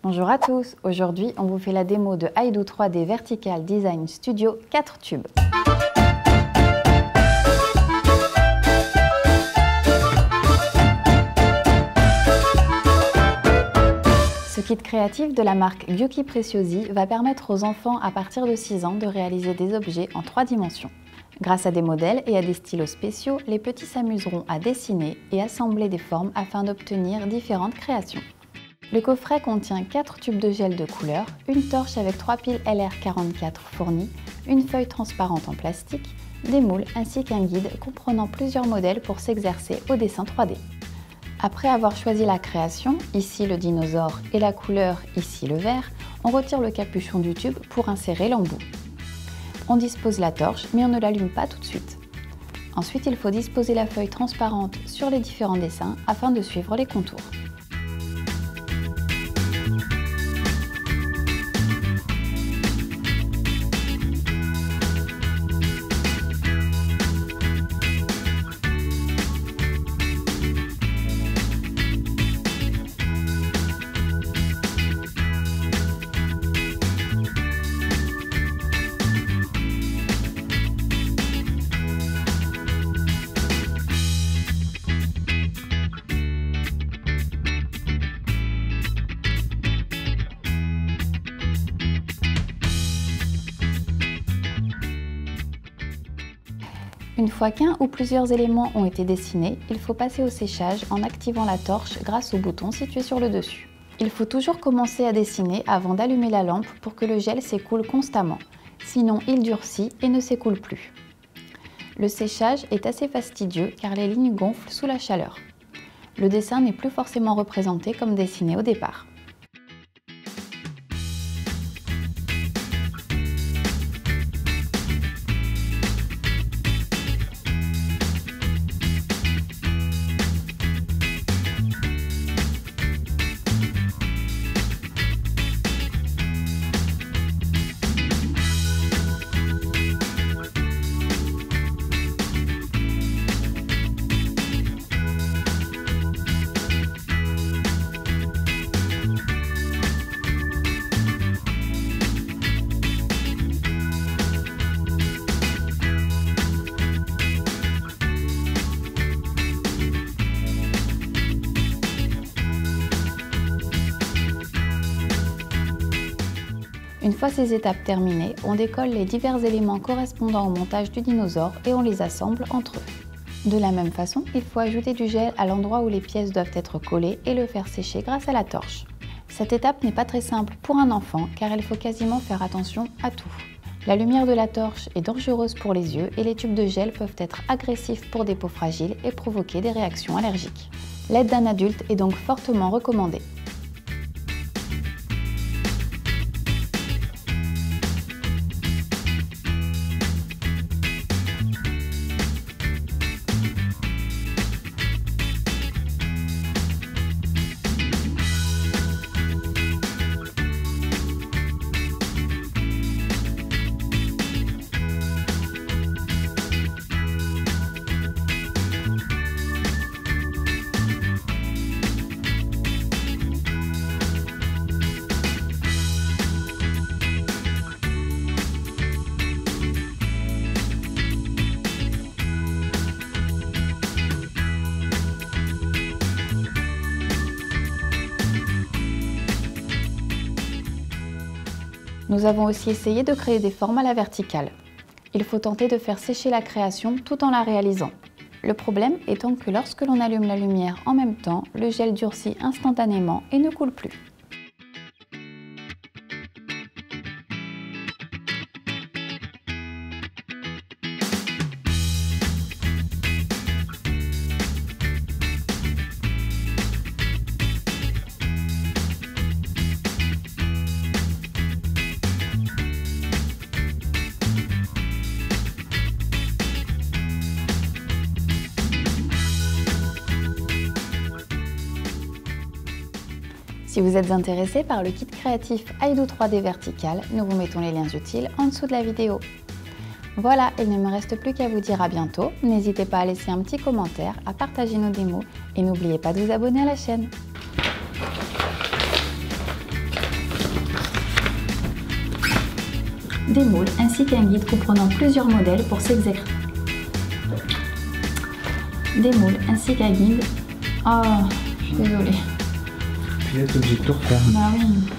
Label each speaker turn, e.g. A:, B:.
A: Bonjour à tous, aujourd'hui on vous fait la démo de Haidou 3D Vertical Design Studio 4 tubes. Ce kit créatif de la marque Gyuki Preciosi va permettre aux enfants à partir de 6 ans de réaliser des objets en 3 dimensions. Grâce à des modèles et à des stylos spéciaux, les petits s'amuseront à dessiner et assembler des formes afin d'obtenir différentes créations. Le coffret contient 4 tubes de gel de couleur, une torche avec 3 piles LR44 fournies, une feuille transparente en plastique, des moules ainsi qu'un guide comprenant plusieurs modèles pour s'exercer au dessin 3D. Après avoir choisi la création, ici le dinosaure et la couleur, ici le vert, on retire le capuchon du tube pour insérer l'embout. On dispose la torche mais on ne l'allume pas tout de suite. Ensuite, il faut disposer la feuille transparente sur les différents dessins afin de suivre les contours. Une fois qu'un ou plusieurs éléments ont été dessinés, il faut passer au séchage en activant la torche grâce au bouton situé sur le dessus. Il faut toujours commencer à dessiner avant d'allumer la lampe pour que le gel s'écoule constamment, sinon il durcit et ne s'écoule plus. Le séchage est assez fastidieux car les lignes gonflent sous la chaleur. Le dessin n'est plus forcément représenté comme dessiné au départ. Une fois ces étapes terminées, on décolle les divers éléments correspondant au montage du dinosaure et on les assemble entre eux. De la même façon, il faut ajouter du gel à l'endroit où les pièces doivent être collées et le faire sécher grâce à la torche. Cette étape n'est pas très simple pour un enfant car il faut quasiment faire attention à tout. La lumière de la torche est dangereuse pour les yeux et les tubes de gel peuvent être agressifs pour des peaux fragiles et provoquer des réactions allergiques. L'aide d'un adulte est donc fortement recommandée. Nous avons aussi essayé de créer des formes à la verticale. Il faut tenter de faire sécher la création tout en la réalisant. Le problème étant que lorsque l'on allume la lumière en même temps, le gel durcit instantanément et ne coule plus. Si vous êtes intéressé par le kit créatif Haidou 3D Vertical, nous vous mettons les liens utiles en dessous de la vidéo. Voilà, il ne me reste plus qu'à vous dire à bientôt. N'hésitez pas à laisser un petit commentaire, à partager nos démos et n'oubliez pas de vous abonner à la chaîne. des moules ainsi qu'un guide comprenant plusieurs modèles pour s'exercer. Des moules ainsi qu'un guide. Oh, je suis désolée.
B: Puis là, t'es obligé de tout refaire.
A: Bah oui.